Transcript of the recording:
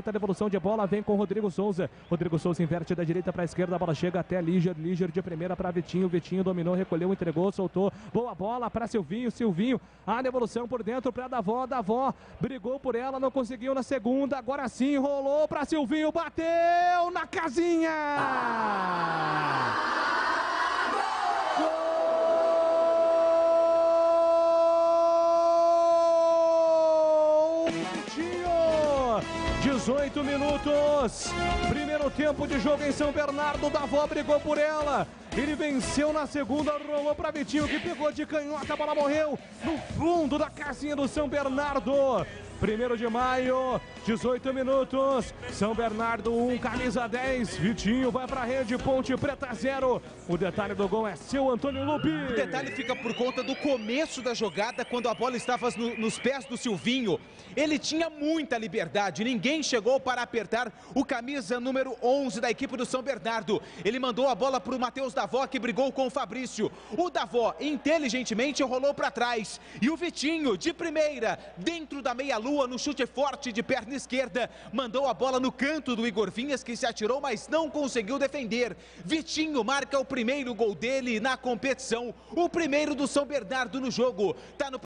Devolução de bola, vem com Rodrigo Souza. Rodrigo Souza inverte da direita para a esquerda, a bola chega até Líger. Líger de primeira para Vitinho. Vitinho dominou, recolheu, entregou, soltou. Boa bola para Silvinho. Silvinho, a devolução por dentro para Davó. Davó brigou por ela, não conseguiu na segunda. Agora sim, rolou para Silvinho, bateu na casinha. Vitinho! 18 minutos, primeiro tempo de jogo em São Bernardo. Davó brigou por ela, ele venceu na segunda, rolou para Vitinho que pegou de canhota, a bola morreu no fundo da casinha do São Bernardo. 1º de maio, 18 minutos, São Bernardo 1, camisa 10, Vitinho vai para a rede, Ponte Preta 0. O detalhe do gol é seu, Antônio Lupi. O detalhe fica por conta do começo da jogada, quando a bola estava nos pés do Silvinho. Ele tinha muita liberdade, ninguém chegou para apertar o camisa número 11 da equipe do São Bernardo. Ele mandou a bola para o Matheus Davó, que brigou com o Fabrício. O Davó, inteligentemente, rolou para trás. E o Vitinho, de primeira, dentro da meia-lua, no chute forte de perna esquerda, mandou a bola no canto do Igor Vinhas, que se atirou, mas não conseguiu defender. Vitinho marca o primeiro gol dele na competição, o primeiro do São Bernardo no jogo. Tá no